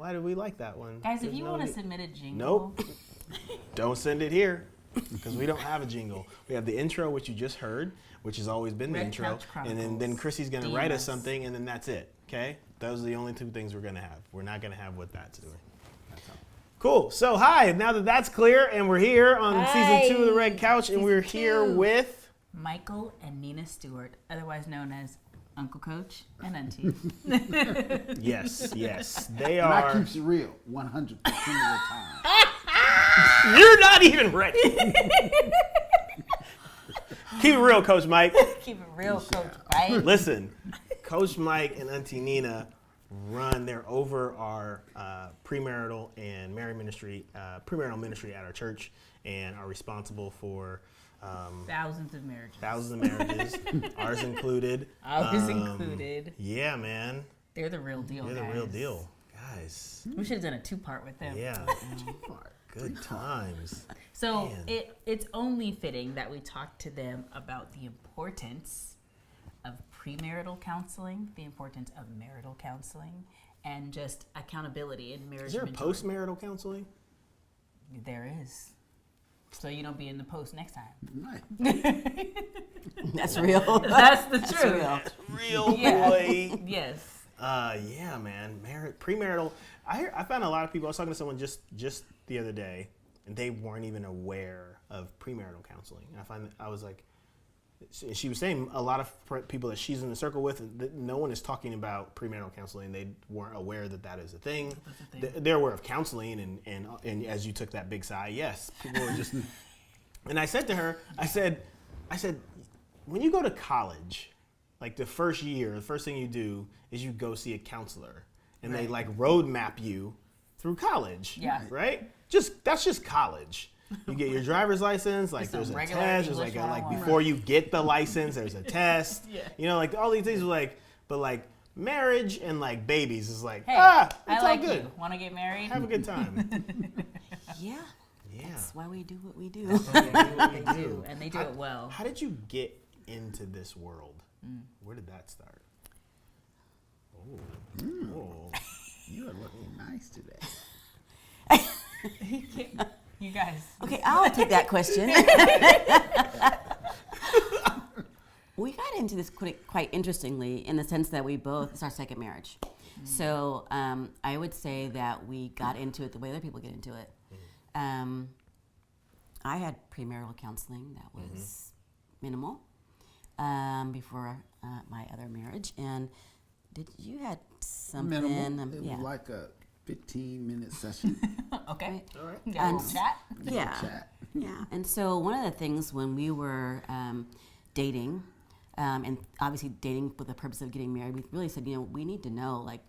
Why did we like that one? Guys, if you want to submit a jingle. Nope. Don't send it here because we don't have a jingle. We have the intro, which you just heard, which has always been the Red intro. Couch And Chronicles. then Chrissy's going to write us something, and then that's it. Okay? Those are the only two things we're going to have. We're not going to have what that's doing. That's all. Cool. So, hi. Now that that's clear, and we're here on season 2 of the Red Couch, and we're here with Michael and Nina Stewart, otherwise known as Uncle Coach and Auntie. Yes. They And are. that keeps it real 100% of the time. You're not even ready. Keep it real, Coach Mike. Keep it real, Coach Mike. Listen, Coach Mike and Auntie Nina they're over our premarital and married ministry, premarital ministry at our church, and are responsible for Thousands of marriages. Ours included. Ours included. Yeah, man. They're the real deal, They're guys. the real deal, guys. We should have done a 2-part with them. Yeah. Good times. So Man. it's only fitting that we talk to them about the importance of premarital counseling, the importance of marital counseling, and just accountability in marriage. Is there a mentoring. post-marital counseling? There is. So you don't be in the post next time. Right. That's real. That's the truth. Real Yeah. boy. Yes. Yeah, man. Premarital. I found a lot of people. I was talking to someone just the other day, and they weren't even aware of premarital counseling. And I was like, she was saying a lot of people that she's in the circle with, no one is talking about premarital counseling. They weren't aware that is a thing. They're aware of counseling, and as you took that big sigh, yes, people were just. And I said to her, I said, when you go to college, like the first year, the first thing you do is you go see a counselor, and they like roadmap you through college. Yeah. Right? That's just college. You get your driver's license, like Just a there's a regular test, there's English like 101. before you get the license, there's a test. Yeah. You know, like all these things are like, but like marriage and like babies is like, Hey, it's I all like good. you. Want to get married? Have a good time. Yeah. Yeah. That's why we do what we do. They do, and they do it well. How did you get into this world? Where did that start? Oh. You are looking nice today. You guys. Okay, I'll take that question. We got into this quite interestingly in the sense that it's our second marriage. So I would say that we got into it the way other people get into it. I had premarital counseling that was minimal before my other marriage. And you had something? Minimal. It was like a 15-minute session. Okay. All right. Got a little chat. Yeah. Chat. Yeah, and so one of the things when we were dating, and obviously dating with the purpose of getting married, we really said, we need to know like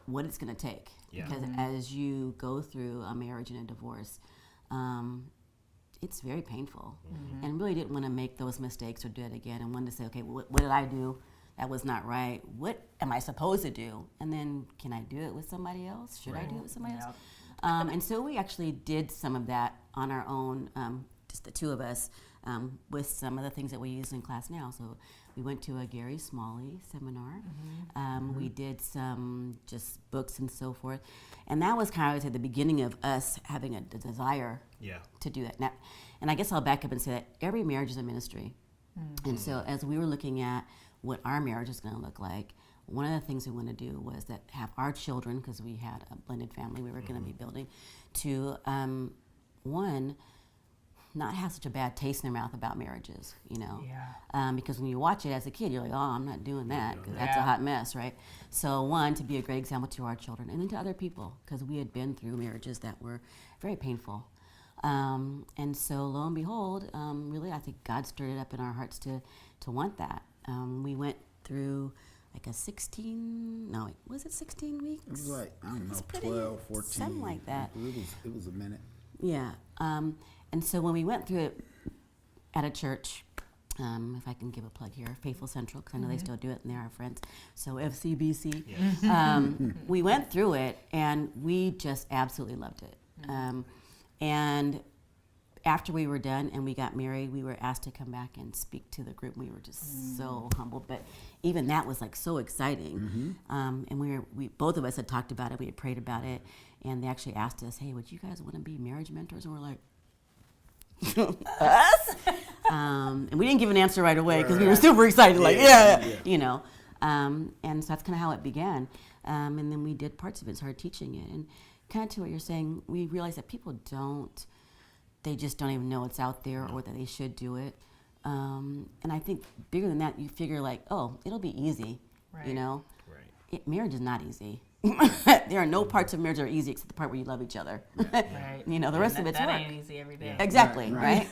what it's going to take. Yeah. Because as you go through a marriage and a divorce, it's very painful, and really didn't want to make those mistakes or do it again, and wanted to say, okay, what did I do that was not right? What am I supposed to do? And then can I do it with somebody else? Should I do it with somebody else? And so we actually did some of that on our own, just the two of us, with some of the things that we use in class now. So we went to a Gary Smalley seminar. We did some just books and so forth. And that was kind of, I would say, the beginning of us having a desire to do that. Now, and I guess I'll back up and say that every marriage is a ministry. And so as we were looking at what our marriage is going to look like, one of the things we want to do was that have our children, because we had a blended family we were going to be building, to one, not have such a bad taste in their mouth about marriages, because when you watch it as a kid, you're like, oh, I'm not doing that, because that's a hot mess, right? So one, to be a great example to our children, and then to other people, because we had been through marriages that were very painful. And so lo and behold, really, I think God stirred it up in our hearts to want that. We went through like a 16 weeks? It was like, I don't know, pretty- 12, 14. something like that. It was a minute. Yeah. And so when we went through it at a church, if I can give a plug here, Faithful Central, because I know they still do it and they're our friends. So FCBC. We went through it and we just absolutely loved it. And after we were done and we got married, we were asked to come back and speak to the group. We were just so humbled, but even that was like so exciting. And we both of us had talked about it. We had prayed about it, and they actually asked us, "Hey, would you guys want to be marriage mentors?" And we're like, "Us?" And we didn't give an answer right away because we were super excited. Like, you know. And so that's kind of how it began. And then we did parts of it, started teaching it, and kind of to what you're saying, we realized that people don't. They just don't even know it's out there or that they should do it. And I think bigger than that, you figure like, oh, it'll be easy, you know? Right. Marriage is not easy. There are no parts of marriage that are easy except the part where you love each other. Right. You know, the rest of it's that work. ain't easy every day. Exactly, right?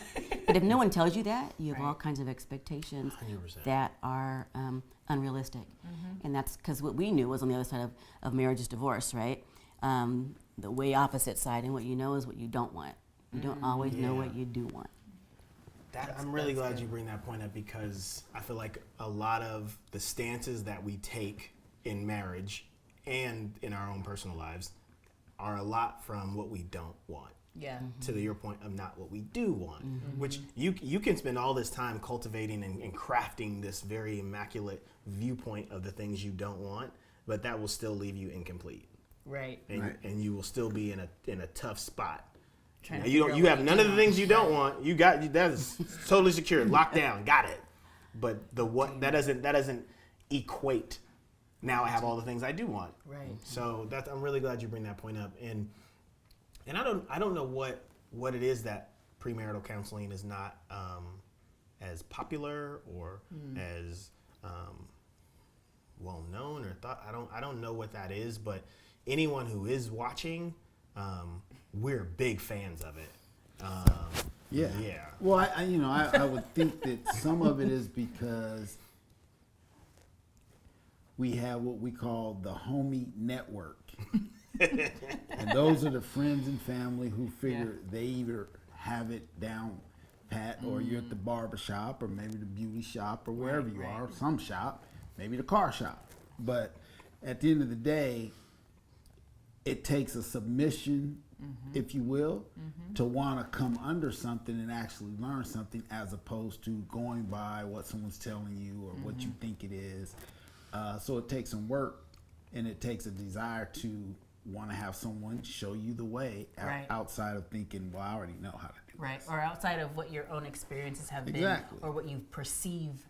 But if no one tells you that, you have all kinds of expectations 100%. that are unrealistic. And that's because what we knew was on the other side of marriage is divorce, right? The way opposite side, and what you know is what you don't want. You don't always know what you do want. I'm really glad you bring that point up, because I feel like a lot of the stances that we take in marriage and in our own personal lives are a lot from what we don't want. Yeah. To your point of not what we do want, which you can spend all this time cultivating and crafting this very immaculate viewpoint of the things you don't want, but that will still leave you incomplete. Right. And you will still be in a tough spot. Trying Now, to you figure out have what none you of the want. things you don't want. You got that's totally secure, locked down, got it. But the what that doesn't equate. Now I have all the things I do want. Right. So I'm really glad you bring that point up. And I don't know what it is that premarital counseling is not as popular or as well known or thought. I don't know what that is, but anyone who is watching, we're big fans of it. Yeah. Well, I would think that some of it is because we have what we call the homie network. And those are the friends and family who figure they either have it down pat, or you're at the barber shop, or maybe the beauty shop, or wherever you are, some shop, maybe the car shop. But at the end of the day, it takes a submission, if you will, to want to come under something and actually learn something, as opposed to going by what someone's telling you or what you think it is. So it takes some work, and it takes a desire to want to have someone show you the way outside of thinking, well, I already know how to do Right. this. Or outside of what your own experiences have Exactly. been, or what you perceive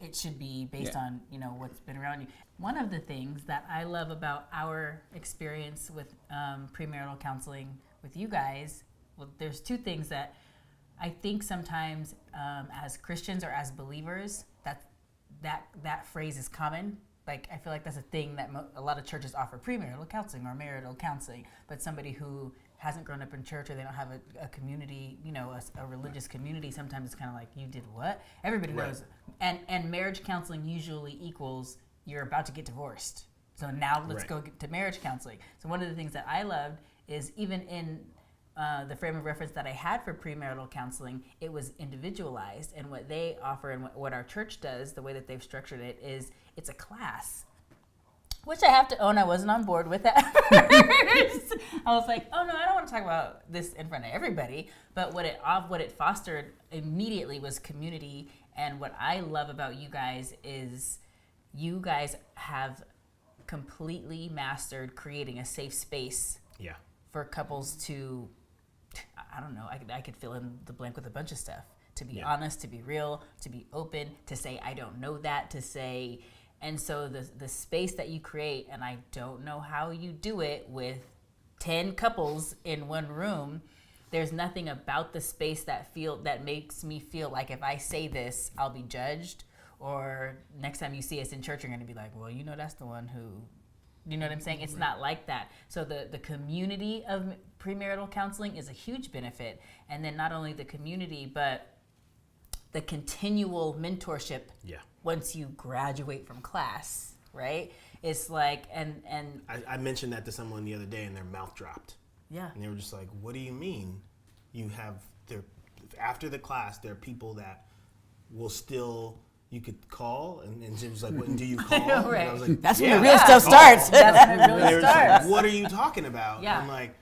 it should be based on, what's been around you. One of the things that I love about our experience with premarital counseling with you guys, well, there's two things that I think sometimes as Christians or as believers, that phrase is common. Like, I feel like that's a thing that a lot of churches offer, premarital counseling or marital counseling. But somebody who hasn't grown up in church, or they don't have a community, a religious community, sometimes it's kind of like, you did what? Everybody knows. And marriage counseling usually equals you're about to get divorced. So now let's go get to marriage counseling. So one of the things that I loved is, even in the frame of reference that I had for premarital counseling, it was individualized. And what they offer and what our church does, the way that they've structured it, is it's a class, which I have to own I wasn't on board with at first. I was like, oh no, I don't want to talk about this in front of everybody. But what it fostered immediately was community. And what I love about you guys is you guys have completely mastered creating a safe space for couples to, I don't know, I could fill in the blank with a bunch of stuff. To be honest, to be real, to be open, to say, I don't know that, to say, and so the space that you create, and I don't know how you do it with 10 couples in one room, there's nothing about the space that makes me feel like if I say this, I'll be judged, or next time you see us in church, you're going to be like, well, that's the one who, you know what I'm saying? It's not like that. So the community of premarital counseling is a huge benefit. And then not only the community, but the continual mentorship once you graduate from class, right? It's like, and I mentioned that to someone the other day, and their mouth dropped. Yeah. And they were just like, what do you mean? After the class, there are people that will still, you could call, and she was like, "What do you call?" Right. And I was like, That's when the real stuff starts. That's when it And they really were just starts. like, what are you talking about? Yeah. And I'm like,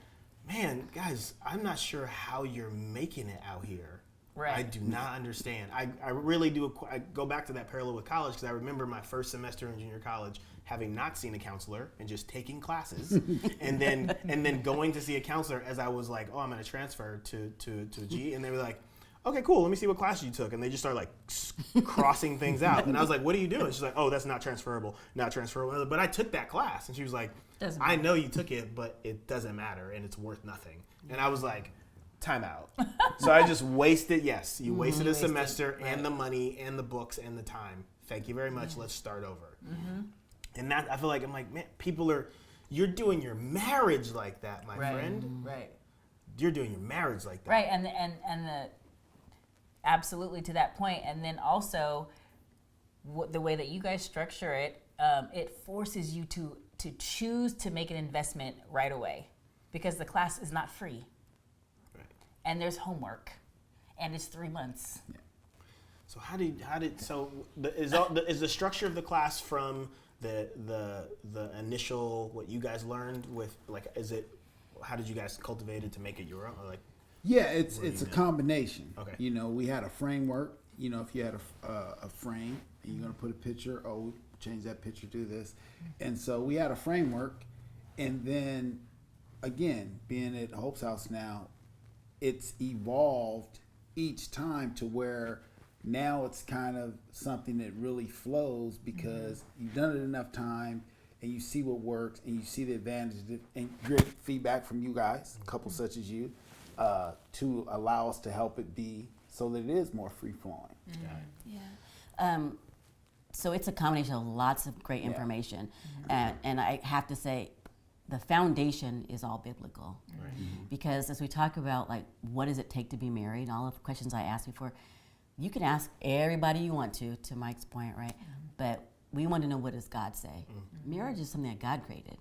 man, guys, I'm not sure how you're making it out here. Right. I do not understand. I really do. I go back to that parallel with college because I remember my first semester in junior college having not seen a counselor and just taking classes, and then going to see a counselor as I was like, oh, I'm going to transfer to G, and they were like, okay, cool. Let me see what class you took, and they just started like crossing things out, and I was like, what are you doing? She's like, oh, that's not transferable, not transferable. But I took that class, and she was like, I know you took it, but it doesn't matter, and it's worth nothing. And I was like, time out. So I just wasted, yes, you wasted a semester and the money and the books and the time. Thank you very much. Let's start over. And that, I feel like, I'm like, man, you're doing your marriage like that, my friend. Right. You're doing your marriage like that. Right, and the absolutely to that point, and then also the way that you guys structure it, it forces you to choose to make an investment right away, because the class is not free. And there's homework, and it's 3 months. Yeah. So is the structure of the class from the initial what you guys learned with, like, how did you guys cultivate it to make it your own, or like? Yeah, it's a combination. Okay. You know, we had a framework. You know, if you had a frame and you're gonna put a picture, change that picture to this, and so we had a framework, and then again, being at Hope's House now, it's evolved each time to where now it's kind of something that really flows because you've done it enough time and you see what works and you see the advantages and great feedback from you guys, a couple such as you, to allow us to help it be so that it is more free flowing. Yeah. So it's a combination of lots of great information, and I have to say, the foundation is all biblical, because as we talk about, like, what does it take to be married, and all of the questions I asked before, you can ask everybody you want to Mike's point, right? But we want to know, what does God say? Marriage is something that God created.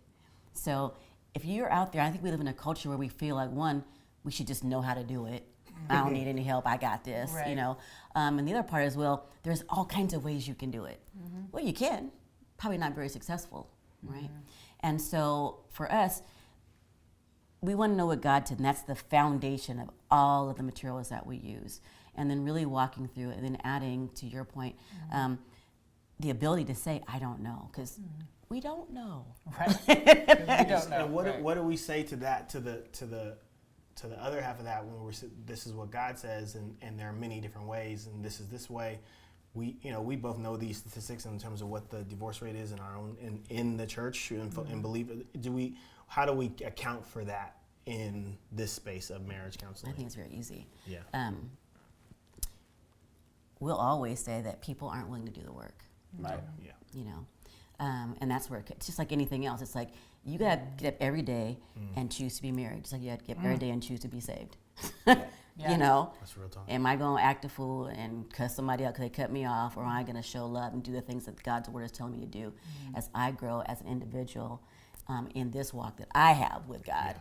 So if you're out there, I think we live in a culture where we feel like, one, we should just know how to do it. I don't need any help. I got this, you know. And the other part is, well, there's all kinds of ways you can do it. Well, you can, probably not very successful, right? And so for us, we want to know what God did, and that's the foundation of all of the materials that we use. And then really walking through it, and then adding, to your point, the ability to say, I don't know, because we don't know. Right. We don't know. And what do we say to that, to the other half of that, when this is what God says, and there are many different ways, and this is this way. We both know these statistics in terms of what the divorce rate is in our own in the church and believe. How do we account for that in this space of marriage counseling? I think it's very easy. Yeah. We'll always say that people aren't willing to do the work. Right. Yeah. You know, and that's where it's just like anything else. It's like you got to get up every day and choose to be married. Just like you got to get up every day and choose to be saved. You know, That's real talk. am I going to act a fool and cuss somebody out because they cut me off, or am I going to show love and do the things that God's word is telling me to do as I grow as an individual in this walk that I have with God?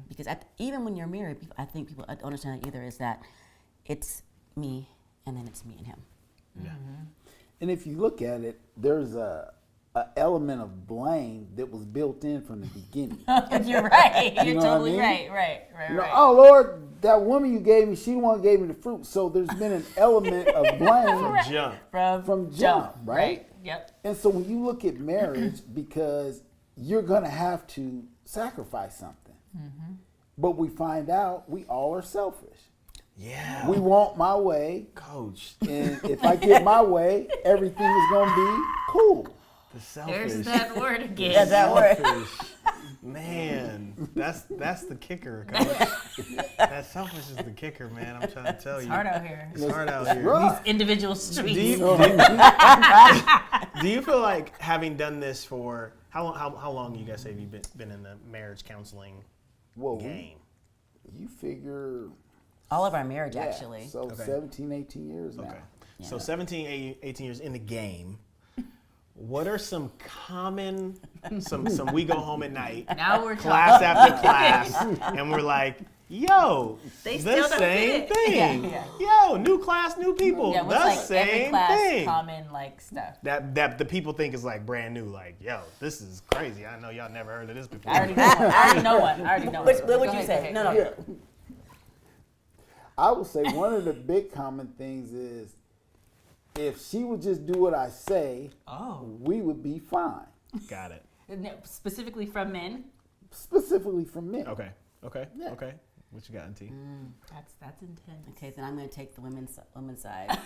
Because even when you're married, I think people don't understand that either, is that it's me and then it's me and him. Yeah. And if you look at it, there's a element of blame that was built in from the beginning. You're right. You You're know totally what I mean? right. You know, oh Lord, that woman you gave me, she the one who gave me the fruit. So there's been an element of blame from jump, right? Yep. And so when you look at marriage, because you're going to have to sacrifice something. But we find out we all are selfish. Yeah. We want my way. Coach. And if I get my way, everything is going to be cool. The selfish. There's that word again. Yeah, that word. Selfish. Man, that's the kicker, Coach. That selfish is the kicker, man. I'm trying to tell you. It's hard out here. It's hard out here. Right. These individual streets. Do you feel like, having done this for how long you guys say have you been in the marriage counseling game? You figure All of our marriage, actually. So 17, 18 years now. Okay. So 17, 18 years in the game. what are some common, some we go home at night, Now we're class talking. after class, and we're like, yo, They the still don't same get it. thing. Yeah, Yo, new class, new people, Yeah, the what's like every same class thing. common like stuff? That the people think is like brand new. Like, yo, this is crazy. I know y'all never heard of this before. I already know one. I already know one. What would Go you ahead, say? go ahead. No. Yeah. I would say one of the big common things is if she would just do what I say, we would be fine. Got it. Specifically from men. Specifically from men. Okay. Yeah. Okay. What you got, Auntie? That's intense. Okay, then I'm going to take the women's side.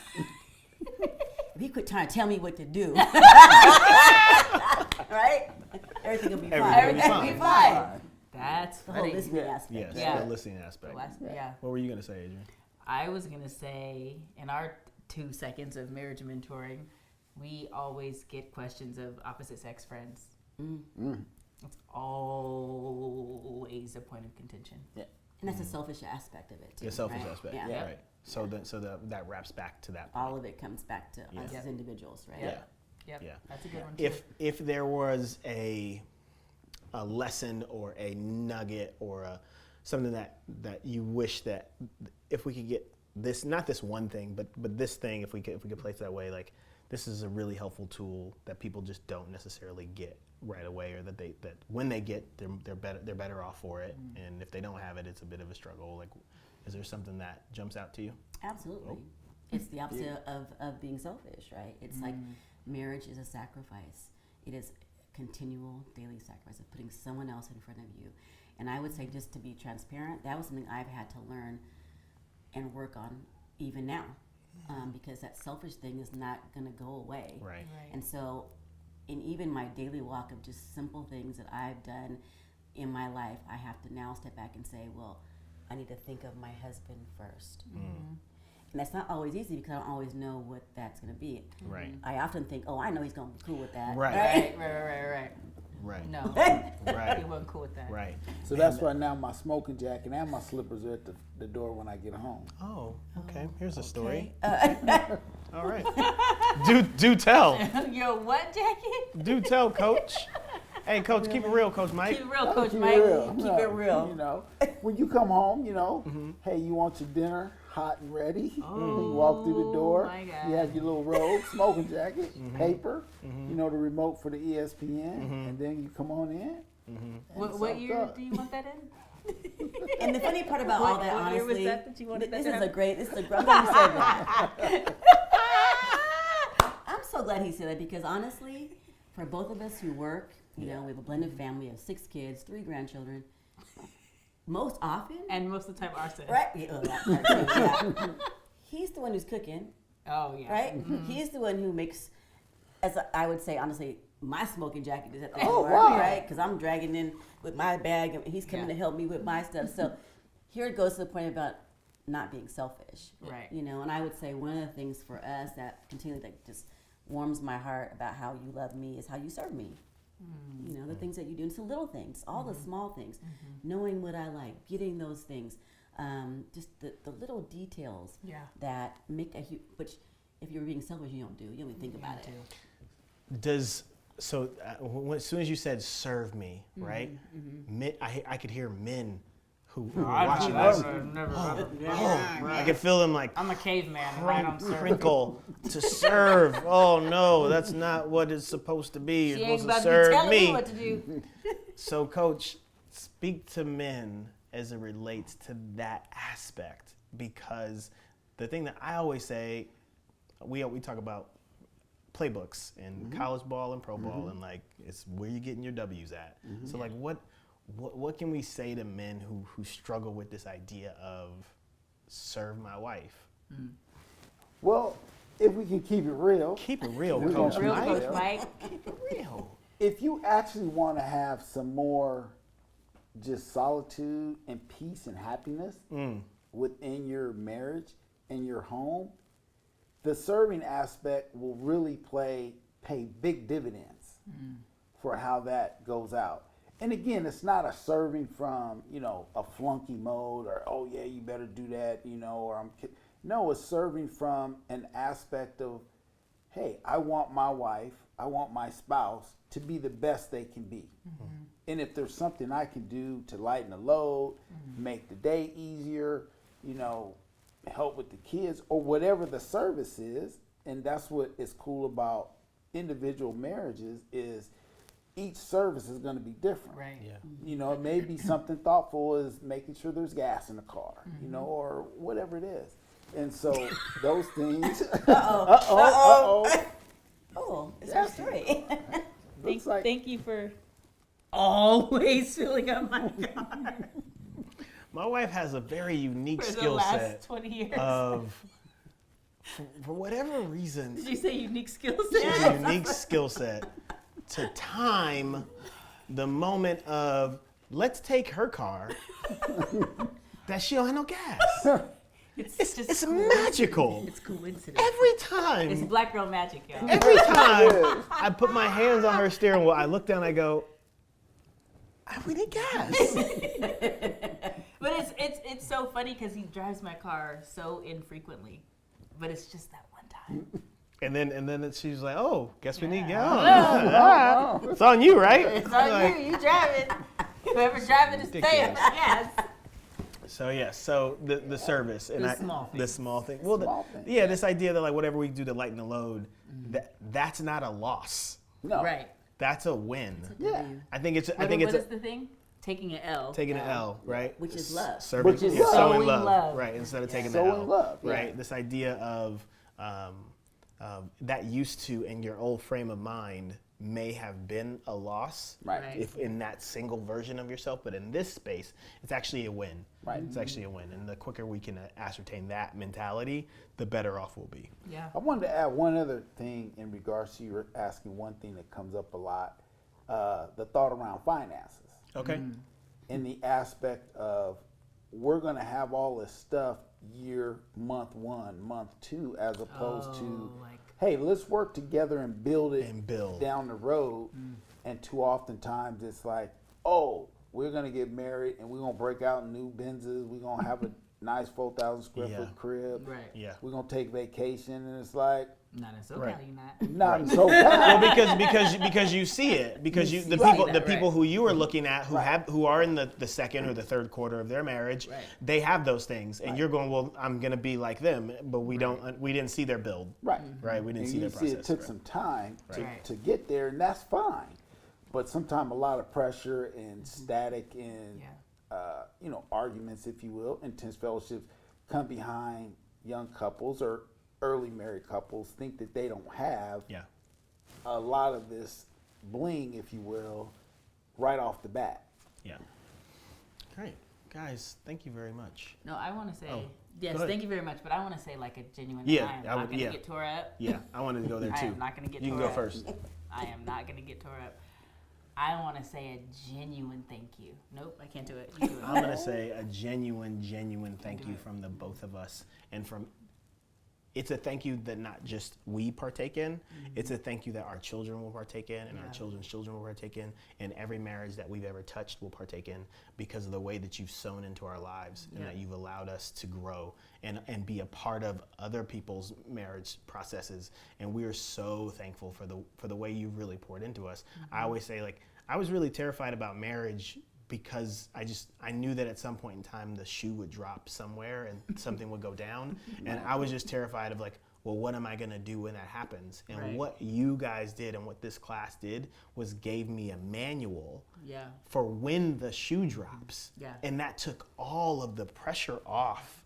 If he quit trying to tell me what to do, right? Everything will be fine. Everything will be Everything fine. That's The whole funny. listening aspect. Yes. Yeah. The listening aspect. Yeah. What were you gonna say, Adrian? I was gonna say in our 2 seconds of marriage mentoring, we always get questions of opposite sex friends. It's always a point of contention. Yeah. And that's a selfish aspect of it, too. The selfish right? aspect. Yeah. Right. So that wraps back to that point. All of it comes back to us Yeah. as individuals, right? Yeah. Yep. Yeah. That's a good one too. If there was a lesson or a nugget or something that you wish that if we could get this, not this one thing, but this thing, if we could place it that way, like this is a really helpful tool that people just don't necessarily get right away, or that when they get, they're better off for it, and if they don't have it, it's a bit of a struggle. Like, is there something that jumps out to you? Absolutely. It's the opposite of being selfish, right? It's like marriage is a sacrifice. It is continual daily sacrifice of putting someone else in front of you. And I would say, just to be transparent, that was something I've had to learn and work on even now, because that selfish thing is not going to go away. Right. And so in even my daily walk of just simple things that I've done in my life, I have to now step back and say, well, I need to think of my husband first. And that's not always easy because I don't always know what that's going to be. Right. I often think, oh, I know he's going to be cool with that. Right. Right. Right. No. Right. He wasn't cool with that. Right. So that's why now my smoking jacket and my slippers are at the door when I get home. Oh, okay. Here's a story. Okay. All right. Do tell. Yo, what jacket? Do tell, Coach. Hey, Coach, keep it real, Coach Mike. Keep it real, Coach Keep Mike. it real. Keep No, it real. You know, when you come home, hey, you want your dinner hot and ready. You walk through the door. my God. You have your little robe, smoking jacket, paper, the remote for the ESPN, and then you come on in. and What soak year up. do you want that in? And the funny part about all that, What year was honestly, that you wanted that this to is a happen? great, I'm glad you said that. I'm so glad he said that because honestly, for both of us who work, we have a blended family of 6 kids, 3 grandchildren. Most often, And most of the time, arson. right? Yeah, that part too, yeah. He's the one who's cooking, Oh, yeah. right? He's the one who makes, as I would say, honestly, my smoking jacket is at the Oh, door, wow. right? Because I'm dragging in with my bag, and he's coming Yeah. to help me with my stuff. So here it goes to the point about not being selfish, Right. And I would say one of the things for us that continually just warms my heart about how you love me is how you serve me. The things that you do. It's the little things, all the small things, knowing what I like, getting those things, just the little details Yeah. that make a huge, which if you're being selfish, you don't do. You don't even think about it. As soon as you said serve me, right? I could hear men who were watching this. I could feel them like I'm a caveman. Right on serve. crinkle to serve. Oh no, that's not what it's supposed to be. You're She ain't supposed to about to be serve telling me me. what to do. So, Coach, speak to men as it relates to that aspect, because the thing that I always say, we talk about playbooks and college ball and pro ball, and like it's where you're getting your W's at. So, like, what can we say to men who struggle with this idea of serve my wife? Well, if we can keep it real, Keep it real, We're Coach gonna Real Mike. Coach Mike. Keep it real. if you actually want to have some more just solitude and peace and happiness within your marriage and your home, the serving aspect will really pay big dividends for how that goes out. And again, it's not a serving from, a flunky mode or, oh yeah, you better do that, or no, it's serving from an aspect of, hey, I want my wife, I want my spouse to be the best they can be. And if there's something I can do to lighten the load, make the day easier, you know, help with the kids or whatever the service is, and that's what is cool about individual marriages is each service is going to be different. Right. Yeah. You know, it may be something thoughtful as making sure there's gas in the car, you know, or whatever it is. And so those things. Oh, it's our story. Looks like Thank you for always filling up my car My wife has a very unique for the skill last set 20 years. of, for whatever reason, Did you say unique skill she set? has a unique skill set to time the moment of, let's take her car, that she don't have no gas. It's magical. It's coincidence. Every time. It's black girl magic, y'all. Every time I put my hands on her steering wheel, I look down, I go, we need gas. But it's so funny because he drives my car so infrequently, but it's just that one time. And then she's like, oh, guess we need Yeah. gas. It's on you, right? It's on Like, you. You drive it. Whoever's driving is staying. Ridiculous. Yes. So yeah, so the service and The small the things. small thing. Well, Small things. yeah, this idea that like whatever we do to lighten the load, that's not a loss. no. Right. That's a win. Yeah. I think it's What is the thing? Taking an L. taking an L, right? Which is love. Serving, Which is yeah, love. sowing Sowing love, love. right? Instead of taking the Sowing L, love, yeah. right? This idea of that used to, in your old frame of mind, may have been a loss, Right. if in that single version of yourself, but in this space, it's actually a win. Right. It's actually a win, and the quicker we can ascertain that mentality, the better off we'll be. Yeah. I wanted to add one other thing in regards to you asking one thing that comes up a lot, the thought around finances. Okay. In the aspect of we're going to have all this stuff month 1, month 2, as opposed to, like- hey, let's work together and build it And build. down the road. And too often times it's like, oh, we're going to get married and we're going to break out in new Benzes. We're going to have a nice 4,000 square Yeah. foot crib. Right. Yeah. We're going to take vacation. And it's like, Not in SoCal, Right. you not. not in so Well, bad. because you see it, because you the see people that, the people right. who you are looking at Right. who are in the second or the third quarter of their marriage, Right. they have those things, and you're going, well, I'm gonna be like them, but we didn't see their build, Right. right? We didn't And see you their see process. it took right. some time Right. to get there, and that's fine. But sometimes a lot of pressure and static and Yeah. arguments, if you will, intense fellowships come behind young couples or early married couples think that they don't have Yeah. a lot of this bling, if you will, right off the bat. Yeah. Great. Guys, thank you very much. No, I want to say, Oh, yes, go ahead. thank you very much, but I want to say like a genuine, Yeah, I am I not would- going to yeah. get tore up. Yeah, I wanted to go there I too. am not going to get You can tore go up. first. I am not going to get tore up. I want to say a genuine thank you. Nope, I can't do it. You do it. I'm gonna say a genuine thank you from the both of us, and from. It's a thank you that not just we partake in, it's a thank you that our children will partake in, and our Yeah. children's children will partake in, and every marriage that we've ever touched will partake in, because of the way that you've sown into our lives and Yeah. that you've allowed us to grow and be a part of other people's marriage processes. And we are so thankful for the way you've really poured into us. I always say, like, I was really terrified about marriage because I knew that at some point in time the shoe would drop somewhere and something would go down, and I was just terrified of, like, well, what am I gonna do when that happens? And Right. what you guys did and what this class did was gave me a manual Yeah. for when the shoe drops. Yeah. And that took all of the pressure off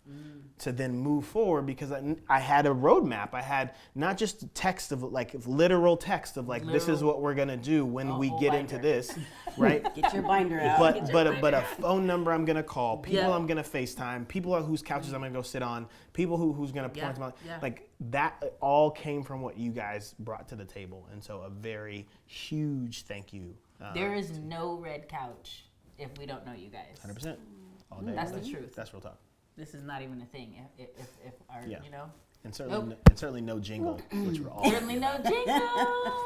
to then move forward, because I had a roadmap. I had not just text of, like, literal text of, like, this is Literal. what we're gonna do when we whole get into binder. this, right? Get your binder out. But a phone number I'm gonna call, people Yeah. I'm gonna FaceTime, people whose couches I'm gonna go sit on, people who's gonna Yeah, point to my, yeah. like, that all came from what you guys brought to the table, and so a very huge thank you. There is no red couch if we don't know you guys. 100% all day. That's all the day. truth. That's real talk. This is not even a thing. If our, Yeah. you know, And certainly, Nope. and certainly no jingle, which we're all. certainly no jingle.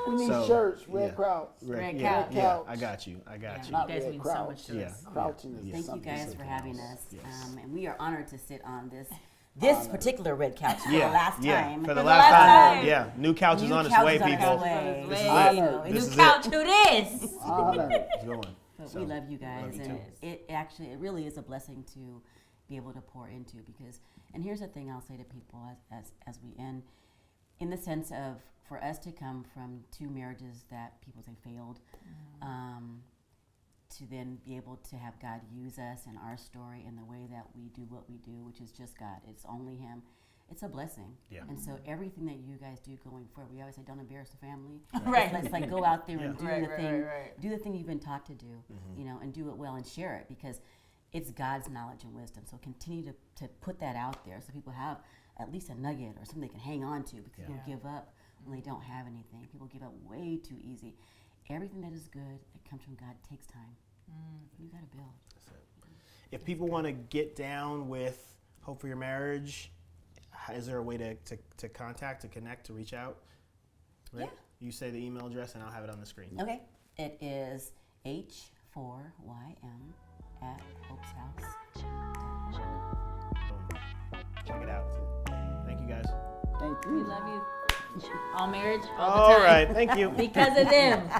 We need So, shirts, red yeah. crowd. Red yeah, couch. yeah, I got you. Yeah, Not you guys red mean crouch. so much to Yeah. us. Crouching is Yeah. Thank you something guys for different. having us. Yes. And we are honored to sit on this this particular red couch for the last time. For the last time. Yeah, new couch is New on its couch way, is on its people. way. This is Honor. it. This New is couch, it. who this? Honor. It's going. But So, we love you guys, love you and too. it really is a blessing to be able to pour into, because, and here's the thing I'll say to people as we end, in the sense of, for us to come from 2 marriages that people say failed, to then be able to have God use us in our story in the way that we do what we do, which is just God. It's only Him. It's a blessing. Yeah. And so everything that you guys do going forward, we always say, don't embarrass the family. Right. Let's like go out there and do Right, the right, thing, right. do the thing you've been taught to do, you know, and do it well and share it, because it's God's knowledge and wisdom. So continue to put that out there so people have at least a nugget or something they can hang on to, because people give up when they don't have anything. People give up way too easy. Everything that is good that comes from God takes time. You got to build. If people want to get down with Hope for Your Marriage, is there a way to contact, to connect, to reach out? Right? Yeah. You say the email address and I'll have it on the screen. Okay. It is H4YM at Hope's House. Boom. Check it out. Thank you, guys. Thank We you. love you. All marriage, all the All time. right. Thank you. Because of them.